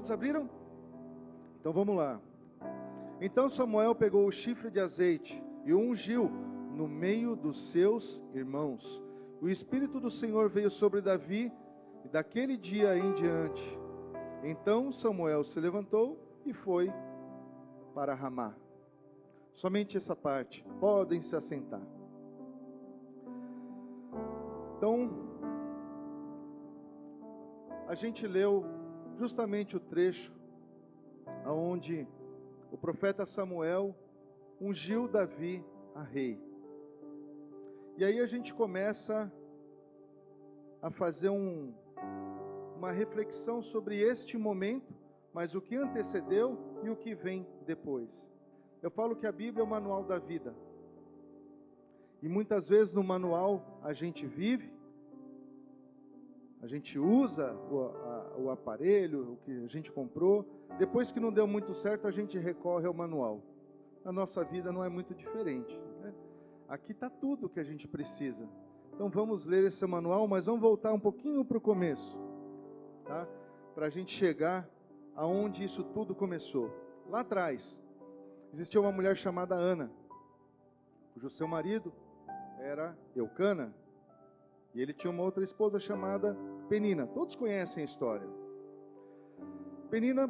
Todos abriram? Então vamos lá. Então Samuel pegou o chifre de azeite e o ungiu no meio dos seus irmãos. O Espírito do Senhor veio sobre Davi, e daquele dia em diante. Então Samuel se levantou e foi para Ramá. Somente essa parte. Podem se assentar. Então, a gente leu justamente o trecho onde o profeta Samuel ungiu Davi a rei. E aí a gente começa a fazer uma reflexão sobre este momento, mas o que antecedeu e o que vem depois. Eu falo que a Bíblia é o manual da vida. E muitas vezes no manual a gente vive, a gente usa o aparelho, o que a gente comprou. Depois que não deu muito certo, a gente recorre ao manual. A nossa vida não é muito diferente, né? Aqui está tudo o que a gente precisa. Então vamos ler esse manual, mas vamos voltar um pouquinho para o começo, tá? Para a gente chegar aonde isso tudo começou. Lá atrás, existia uma mulher chamada Ana, cujo seu marido era Eucana, e ele tinha uma outra esposa chamada Penina. Todos conhecem a história. Penina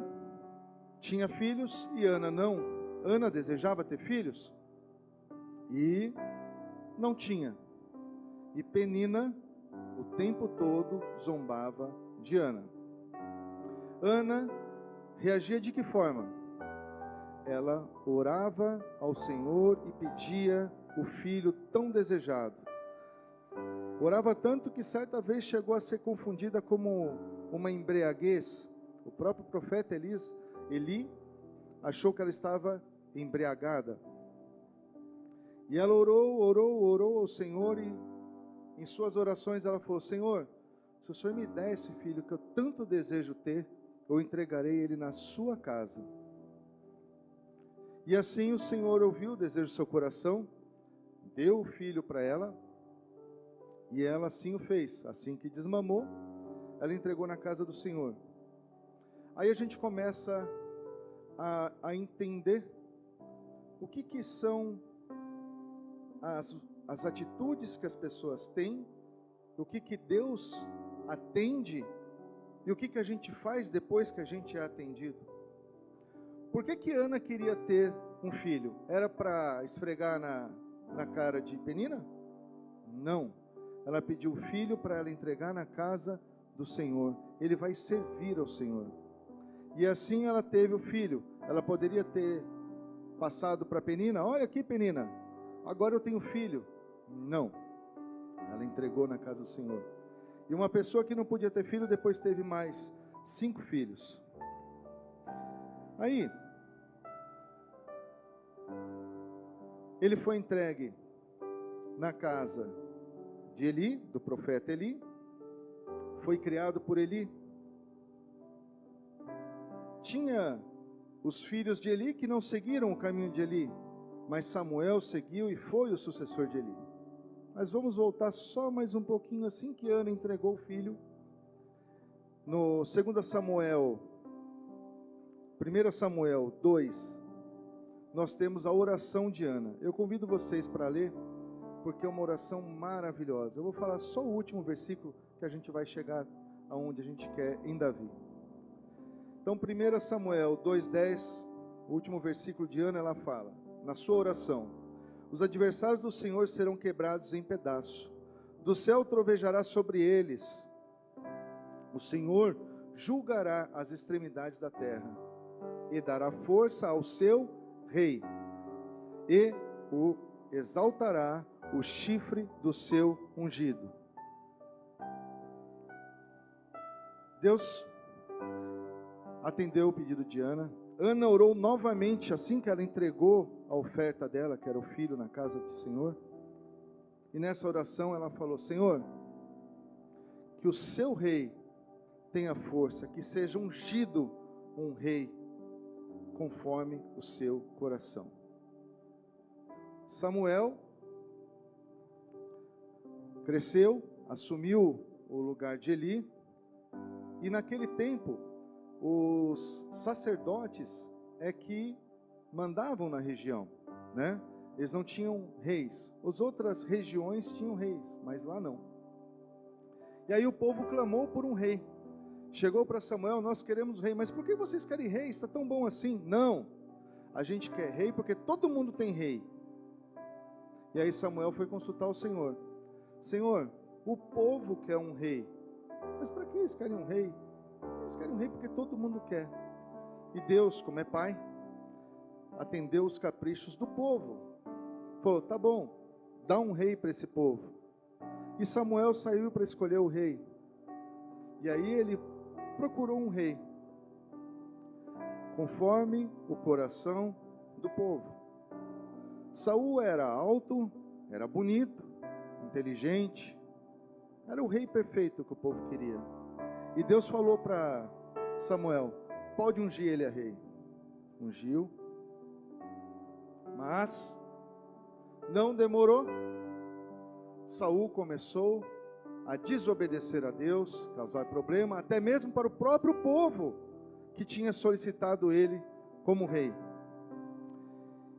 tinha filhos e Ana não. Ana desejava ter filhos e não tinha. E Penina o tempo todo zombava de Ana. Ana reagia de que forma? Ela orava ao Senhor e pedia o filho tão desejado. Orava tanto que certa vez chegou a ser confundida como uma embriaguez. O próprio profeta Eli achou que ela estava embriagada. E ela orou ao Senhor, e em suas orações ela falou: Senhor, se o Senhor me der esse filho que eu tanto desejo ter, eu entregarei ele na sua casa. E assim o Senhor ouviu o desejo do seu coração, deu o filho para ela, e ela assim o fez. Assim que desmamou, ela entregou na casa do Senhor. Aí a gente começa a entender o que são as atitudes que as pessoas têm, o que Deus atende e o que a gente faz depois que a gente é atendido. Por que Ana queria ter um filho? Era para esfregar na cara de Penina? Não. Ela pediu o filho para ela entregar na casa do Senhor. Ele vai servir ao Senhor. E assim ela teve o filho. Ela poderia ter passado para Penina: olha aqui, Penina, agora eu tenho filho. Não. Ela entregou na casa do Senhor. E uma pessoa que não podia ter filho, depois teve mais 5 filhos. Aí, ele foi entregue na casa de Eli, do profeta Eli, foi criado por Eli. Tinha os filhos de Eli que não seguiram o caminho de Eli, mas Samuel seguiu e foi o sucessor de Eli. Mas vamos voltar só mais um pouquinho. Assim que Ana entregou o filho, no 2 Samuel, 1 Samuel 2, nós temos a oração de Ana. Eu convido vocês para ler, porque é uma oração maravilhosa. Eu vou falar só o último versículo, que a gente vai chegar aonde a gente quer em Davi. Então 1 Samuel 2,10, o último versículo de Ana, ela fala, na sua oração: os adversários do Senhor serão quebrados em pedaços, do céu trovejará sobre eles, o Senhor julgará as extremidades da terra, e dará força ao seu rei, e o exaltará o chifre do seu ungido. Deus atendeu o pedido de Ana. Ana orou novamente assim que ela entregou a oferta dela, que era o filho, na casa do Senhor. E nessa oração ela falou: Senhor, que o seu rei tenha força, que seja ungido um rei conforme o seu coração. Samuel cresceu, assumiu o lugar de Eli, e naquele tempo os sacerdotes é que mandavam na região, né? Eles não tinham reis. As outras regiões tinham reis, mas lá não. E aí o povo clamou por um rei. Chegou para Samuel: nós queremos rei. Mas por que vocês querem rei? Está tão bom assim? Não, a gente quer rei porque todo mundo tem rei. E aí Samuel foi consultar o Senhor: Senhor, o povo quer um rei. Mas para que eles querem um rei? Eles querem um rei porque todo mundo quer. E Deus, como é pai, atendeu os caprichos do povo. Falou: tá bom, dá um rei para esse povo. E Samuel saiu para escolher o rei. E aí ele procurou um rei conforme o coração do povo. Saul era alto, era bonito, inteligente, era o rei perfeito que o povo queria. E Deus falou para Samuel: pode ungir ele a rei. Ungiu, mas não demorou. Saul começou a desobedecer a Deus, causar problema, até mesmo para o próprio povo que tinha solicitado ele como rei.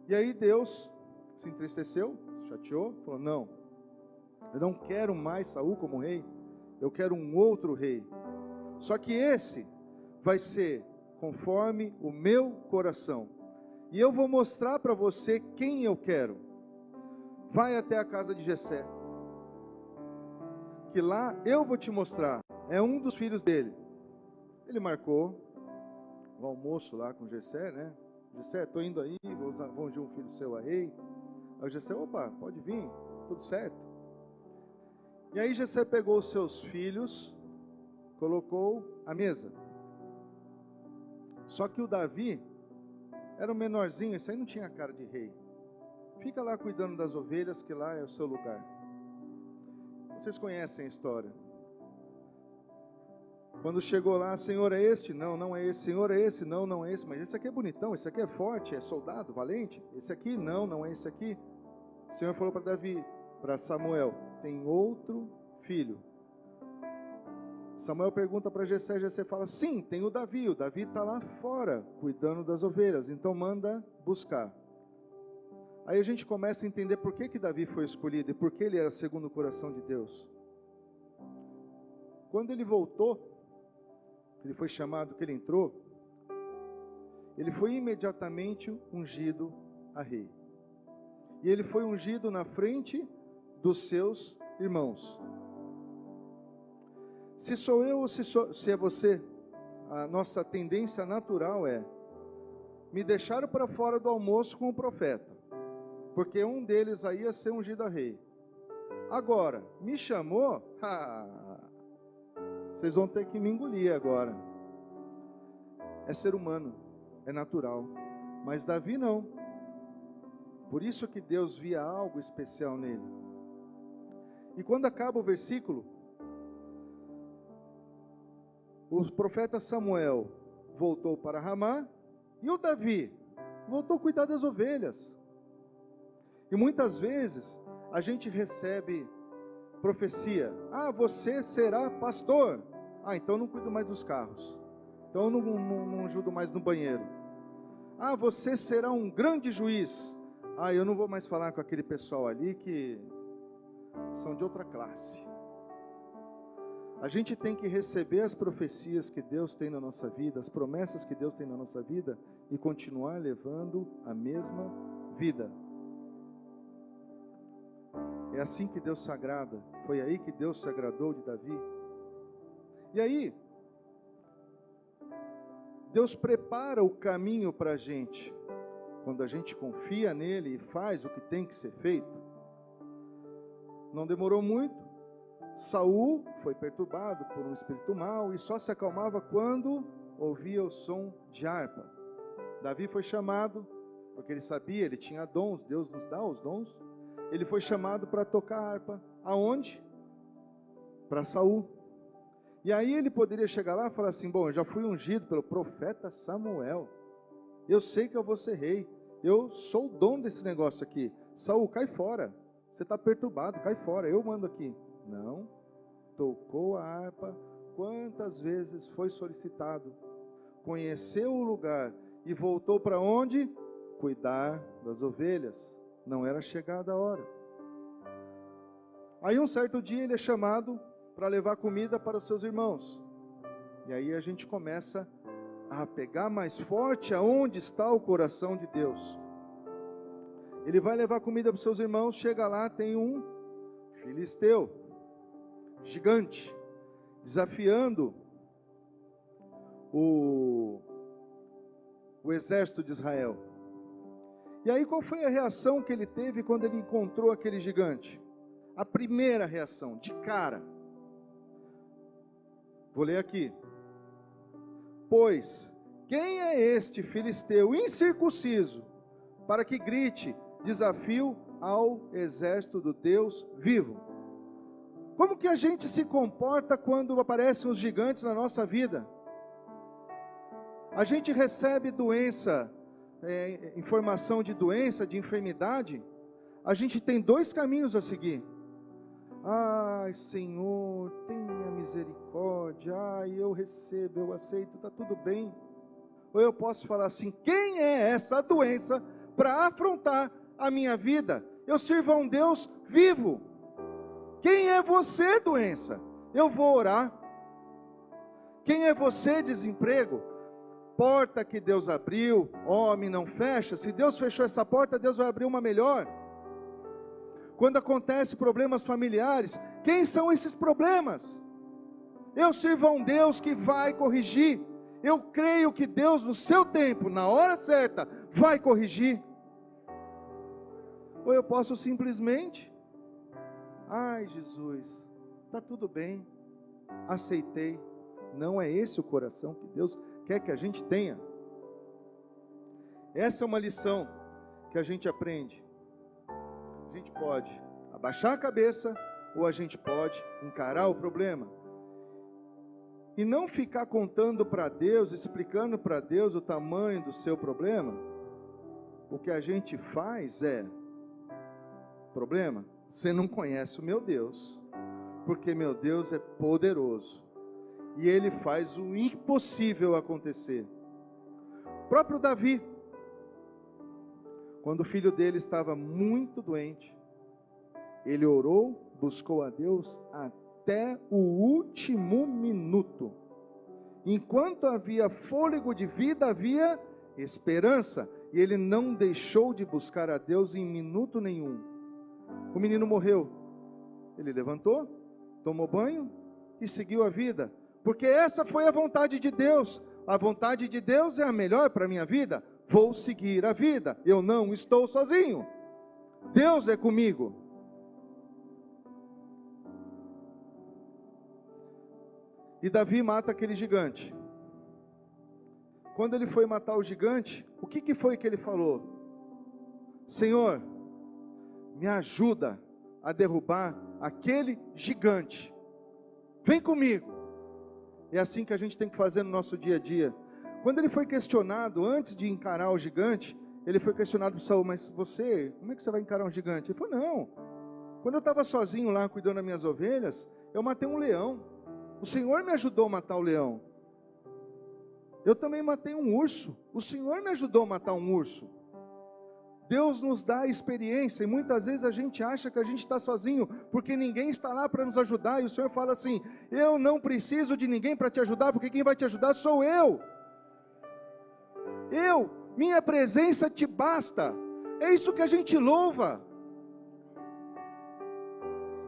E aí Deus se entristeceu, se chateou, falou: não, eu não quero mais Saul como rei, eu quero um outro rei. Só que esse vai ser conforme o meu coração. E eu vou mostrar para você quem eu quero. Vai até a casa de Jessé, que lá eu vou te mostrar. É um dos filhos dele. Ele marcou o almoço lá com Jessé, né? Jessé, estou indo aí, vou ungir um filho seu a rei. Aí Jessé: opa, pode vir, tudo certo. E aí Jessé pegou os seus filhos, colocou à mesa. Só que o Davi era um menorzinho, esse aí não tinha cara de rei. Fica lá cuidando das ovelhas, que lá é o seu lugar. Vocês conhecem a história. Quando chegou lá: Senhor, é este? Não, não é esse. Senhor, é esse? Não, não é esse. Mas esse aqui é bonitão, esse aqui é forte, é soldado, valente. Esse aqui? Não, não é esse aqui. O Senhor falou para Davi, para Samuel: tem outro filho. Samuel pergunta para Jessé, Jessé fala: sim, tem o Davi está lá fora, cuidando das ovelhas, então manda buscar. Aí a gente começa a entender por que Davi foi escolhido e por que ele era segundo o coração de Deus. Quando ele voltou, ele foi chamado, que ele entrou, ele foi imediatamente ungido a rei. E ele foi ungido na frente dos seus irmãos. Se sou eu ou se é você, a nossa tendência natural é: me deixaram para fora do almoço com o profeta, porque um deles aí ia ser ungido a rei. Agora, me chamou, vocês vão ter que me engolir agora. É ser humano, é natural. Mas Davi não. Por isso que Deus via algo especial nele. E quando acaba o versículo, o profeta Samuel voltou para Ramá e o Davi voltou a cuidar das ovelhas. E muitas vezes a gente recebe profecia: você será pastor. Então não cuido mais dos carros. Então não ajudo mais no banheiro. Você será um grande juiz. Eu não vou mais falar com aquele pessoal ali que são de outra classe. A gente tem que receber as profecias que Deus tem na nossa vida, as promessas que Deus tem na nossa vida, e continuar levando a mesma vida. É assim que Deus se agrada. Foi aí que Deus se agradou de Davi. E aí, Deus prepara o caminho para a gente. Quando a gente confia nele e faz o que tem que ser feito. Não demorou muito. Saul foi perturbado por um espírito mau e só se acalmava quando ouvia o som de harpa. Davi foi chamado, porque ele sabia, ele tinha dons, Deus nos dá os dons. Ele foi chamado para tocar harpa. Aonde? Para Saul. E aí ele poderia chegar lá e falar assim: bom, eu já fui ungido pelo profeta Samuel, eu sei que eu vou ser rei, eu sou o dono desse negócio aqui. Saul, cai fora, você está perturbado, cai fora, eu mando aqui. Não, tocou a harpa quantas vezes foi solicitado. conheceu o lugar e voltou para onde? Cuidar das ovelhas. Não era chegada a hora. Aí um certo dia ele é chamado para levar comida para os seus irmãos. E aí a gente começa a pegar mais forte aonde está o coração de Deus. Ele vai levar comida para os seus irmãos, chega lá, tem um filisteu, gigante, desafiando o exército de Israel. E aí qual foi a reação que ele teve quando ele encontrou aquele gigante? A primeira reação, de cara. Vou ler aqui. Pois, quem é este filisteu incircunciso, para que grite desafio ao exército do Deus vivo? Como que a gente se comporta quando aparecem os gigantes na nossa vida? A gente recebe doença, informação de doença, de enfermidade, a gente tem dois caminhos a seguir. Ai, Senhor, tenha misericórdia, ai, eu recebo, eu aceito, está tudo bem. Ou eu posso falar assim, quem é essa doença para afrontar a minha vida? Eu sirvo a um Deus vivo. Quem é você, doença? Eu vou orar. Quem é você, desemprego? Porta que Deus abriu, homem não fecha. Se Deus fechou essa porta, Deus vai abrir uma melhor. Quando acontecem problemas familiares, quem são esses problemas? Eu sirvo a um Deus que vai corrigir. Eu creio que Deus, no seu tempo, na hora certa, vai corrigir. Ou eu posso simplesmente, ai Jesus, está tudo bem, aceitei. Não é esse o coração que Deus quer que a gente tenha. Essa é uma lição que a gente aprende. A gente pode abaixar a cabeça ou a gente pode encarar o problema. E não ficar contando para Deus, explicando para Deus o tamanho do seu problema. O que a gente faz é, problema, você não conhece o meu Deus, porque meu Deus é poderoso. E Ele faz o impossível acontecer. O próprio Davi, quando o filho dele estava muito doente, ele orou, buscou a Deus até o último minuto. Enquanto havia fôlego de vida, havia esperança. E ele não deixou de buscar a Deus em minuto nenhum. O menino morreu. Ele levantou, tomou banho e seguiu a vida. Porque essa foi a vontade de Deus. A vontade de Deus é a melhor para a minha vida. Vou seguir a vida. Eu não estou sozinho. Deus é comigo. E Davi mata aquele gigante. Quando ele foi matar o gigante, o que foi que ele falou? Senhor, me ajuda a derrubar aquele gigante. Vem comigo. É assim que a gente tem que fazer no nosso dia a dia. Quando ele foi questionado, antes de encarar o gigante, ele foi questionado por Saul, mas você, como é que você vai encarar um gigante? Ele falou, não, quando eu estava sozinho lá cuidando das minhas ovelhas, eu matei um leão. O Senhor me ajudou a matar o leão. Eu também matei um urso. O Senhor me ajudou a matar um urso. Deus nos dá experiência e muitas vezes a gente acha que a gente está sozinho, porque ninguém está lá para nos ajudar, e o Senhor fala assim, eu não preciso de ninguém para te ajudar, porque quem vai te ajudar sou eu. Minha presença te basta. É isso que a gente louva.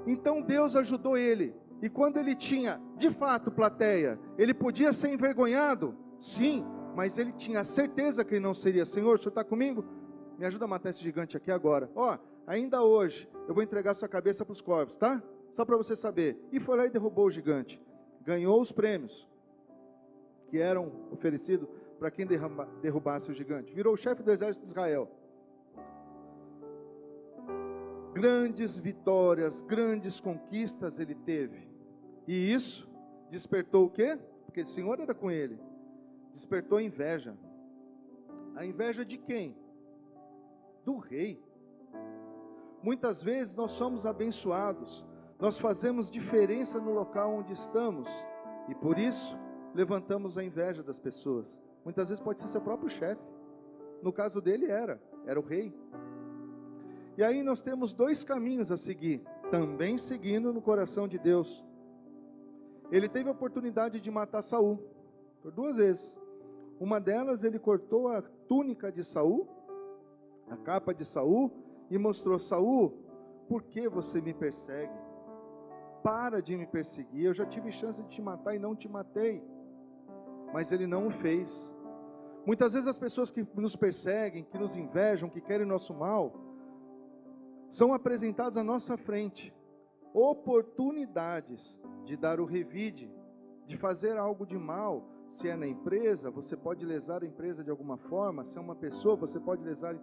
Então Deus ajudou ele, e quando ele tinha, de fato, plateia, ele podia ser envergonhado, sim, mas ele tinha certeza que ele não seria. Senhor, o Senhor está comigo? Me ajuda a matar esse gigante aqui agora. Ainda hoje, eu vou entregar sua cabeça para os corvos, tá? Só para você saber. E foi lá e derrubou o gigante. Ganhou os prêmios que eram oferecidos para quem derrubasse o gigante. Virou o chefe do exército de Israel. Grandes vitórias, grandes conquistas ele teve. E isso despertou o quê? Porque o Senhor era com ele. Despertou inveja. A inveja de quem? Do rei. Muitas vezes nós somos abençoados, nós fazemos diferença no local onde estamos, e por isso levantamos a inveja das pessoas. Muitas vezes pode ser seu próprio chefe. No caso dele era o rei. E aí nós temos dois caminhos a seguir, também seguindo no coração de Deus. Ele teve a oportunidade de matar Saul, por 2 vezes. Uma delas, ele cortou a túnica de Saul, a capa de Saul, e mostrou: Saul, por que você me persegue? Para de me perseguir, eu já tive chance de te matar e não te matei. Mas ele não o fez. Muitas vezes as pessoas que nos perseguem, que nos invejam, que querem nosso mal, são apresentadas à nossa frente oportunidades de dar o revide, de fazer algo de mal. Se é na empresa, você pode lesar a empresa de alguma forma. Se é uma pessoa, você pode lesar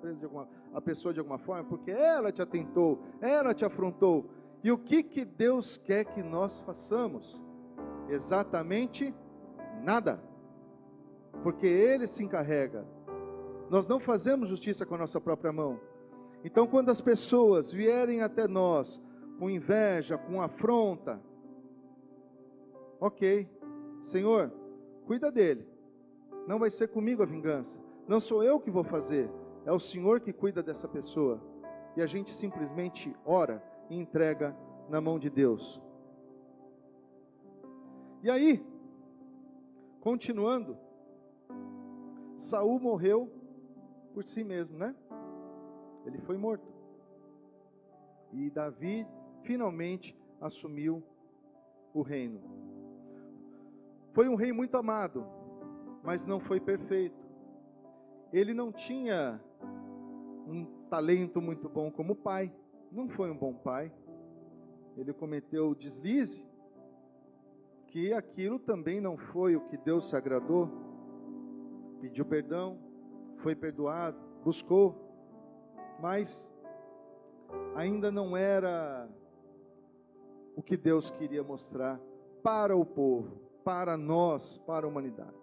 a pessoa de alguma forma, porque ela te atentou, ela te afrontou. E o que Deus quer que nós façamos? Exatamente nada, porque Ele se encarrega. Nós não fazemos justiça com a nossa própria mão. Então, quando as pessoas vierem até nós com inveja, com afronta, ok, Senhor, cuida dele, não vai ser comigo a vingança, não sou eu que vou fazer, é o Senhor que cuida dessa pessoa. E a gente simplesmente ora e entrega na mão de Deus. E aí, continuando, Saul morreu por si mesmo, né? Ele foi morto. E Davi finalmente assumiu o reino. Foi um rei muito amado, mas não foi perfeito. Ele não tinha um talento muito bom como pai, não foi um bom pai. Ele cometeu o deslize, que aquilo também não foi o que Deus se agradou. Pediu perdão, foi perdoado, buscou, mas ainda não era o que Deus queria mostrar para o povo, para nós, para a humanidade.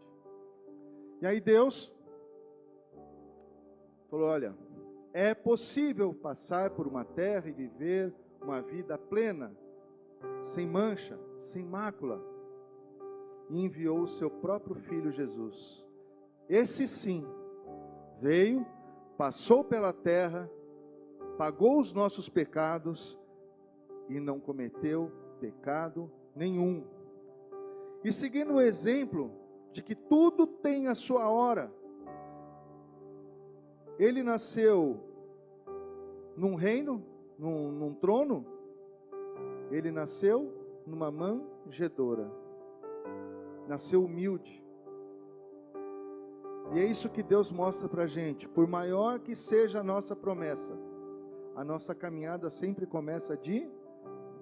E aí Deus falou: olha, é possível passar por uma terra e viver uma vida plena, sem mancha, sem mácula. E enviou o seu próprio filho Jesus. Esse sim, veio, passou pela terra, pagou os nossos pecados e não cometeu pecado nenhum. E seguindo o exemplo de que tudo tem a sua hora, ele nasceu num reino, num trono, ele nasceu numa manjedoura, nasceu humilde. E é isso que Deus mostra para a gente. Por maior que seja a nossa promessa, a nossa caminhada sempre começa de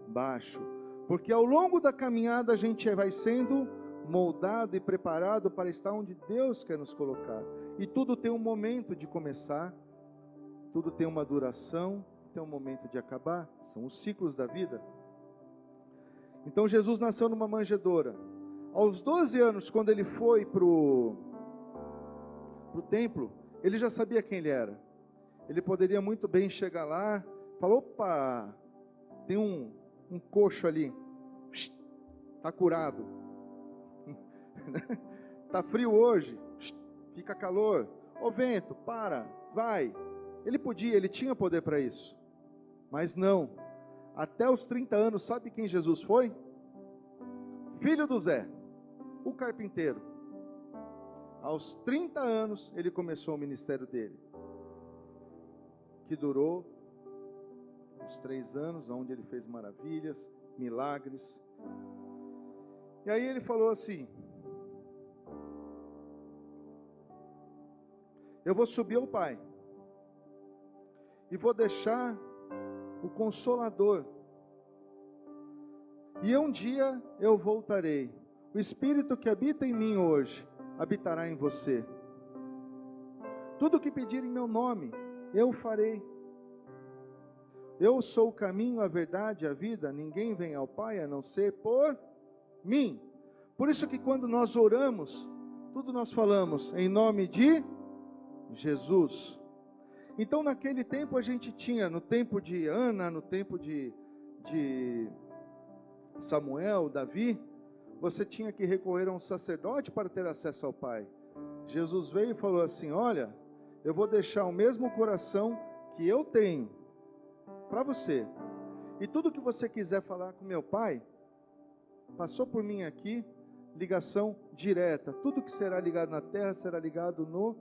baixo, porque ao longo da caminhada a gente vai sendo moldado e preparado para estar onde Deus quer nos colocar. E tudo tem um momento de começar, tudo tem uma duração, tem um momento de acabar, são os ciclos da vida. Então Jesus nasceu numa manjedoura. Aos 12 anos, quando ele foi para o templo, ele já sabia quem ele era. Ele poderia muito bem chegar lá, falar: opa, tem um coxo ali, está curado. Está frio hoje, fica calor. Ô vento, para, vai. Ele tinha poder para isso. Mas não. Até os 30 anos, sabe quem Jesus foi? Filho do Zé, o carpinteiro. Aos 30 anos, ele começou o ministério dele, que durou uns 3 anos, onde ele fez maravilhas, milagres. E aí ele falou assim: eu vou subir ao Pai, e vou deixar o Consolador, e um dia eu voltarei. O Espírito que habita em mim hoje, habitará em você. Tudo que pedir em meu nome, eu farei. Eu sou o caminho, a verdade e a vida. Ninguém vem ao Pai a não ser por mim. Por isso que quando nós oramos, tudo nós falamos em nome de Jesus. Então naquele tempo a gente tinha, no tempo de Ana, no tempo de Samuel, Davi, você tinha que recorrer a um sacerdote para ter acesso ao Pai. Jesus veio e falou assim: olha, eu vou deixar o mesmo coração que eu tenho para você. E tudo que você quiser falar com meu Pai, passou por mim aqui, ligação direta. Tudo que será ligado na terra será ligado no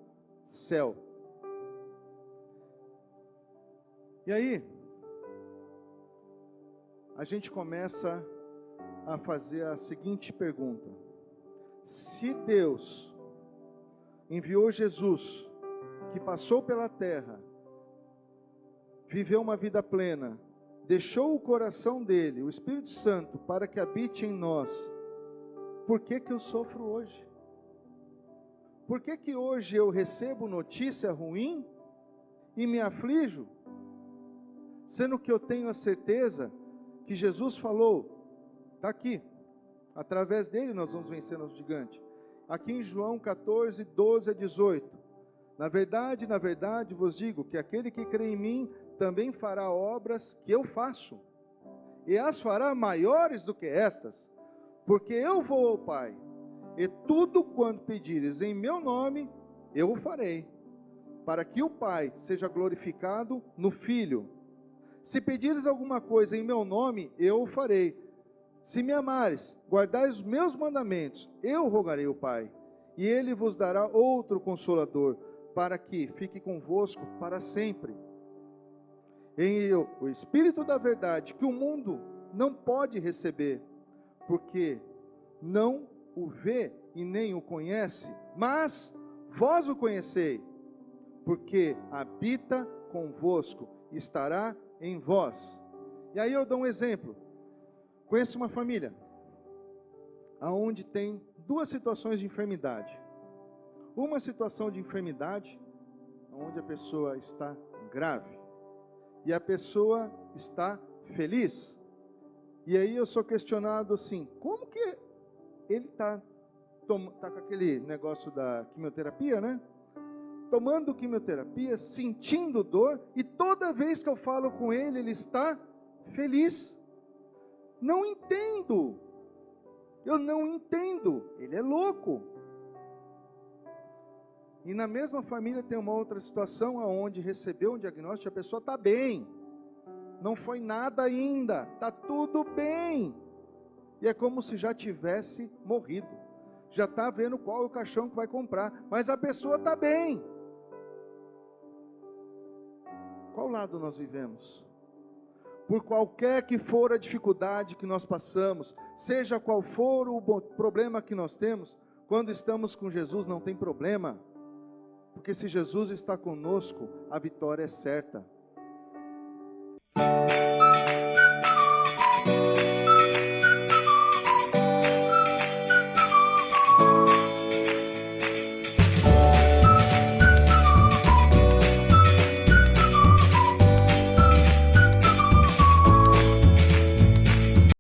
céu. E aí, a gente começa a fazer a seguinte pergunta: se Deus enviou Jesus, que passou pela terra, viveu uma vida plena, deixou o coração dele, o Espírito Santo, para que habite em nós, por que que eu sofro hoje? Por que que hoje eu recebo notícia ruim e me aflijo? Sendo que eu tenho a certeza que Jesus falou, está aqui, através dele nós vamos vencer o gigante. Aqui em João 14, 12 a 18. Na verdade, vos digo que aquele que crê em mim também fará obras que eu faço, e as fará maiores do que estas, porque eu vou ao Pai, e tudo quanto pedires em meu nome, eu o farei, para que o Pai seja glorificado no Filho. Se pedires alguma coisa em meu nome, eu o farei. Se me amares, guardais os meus mandamentos, eu rogarei ao Pai, e ele vos dará outro Consolador, para que fique convosco para sempre. O Espírito da verdade, que o mundo não pode receber, porque não o vê e nem o conhece, mas vós o conhecei, porque habita convosco, estará em vós. E aí eu dou um exemplo. Conheço uma família onde tem duas situações de enfermidade. Uma situação de enfermidade, onde a pessoa está grave, e a pessoa está feliz. E aí eu sou questionado assim: como que ele está com aquele negócio da quimioterapia, né? Tomando quimioterapia, sentindo dor, e toda vez que eu falo com ele, ele está feliz. Não entendo. Eu não entendo. Ele é louco. E na mesma família tem uma outra situação onde recebeu um diagnóstico e a pessoa está bem. Não foi nada ainda. Está tudo bem. E é como se já tivesse morrido. Já está vendo qual é o caixão que vai comprar. Mas a pessoa está bem. Qual lado nós vivemos? Por qualquer que for a dificuldade que nós passamos, seja qual for o problema que nós temos, quando estamos com Jesus não tem problema, porque se Jesus está conosco, a vitória é certa.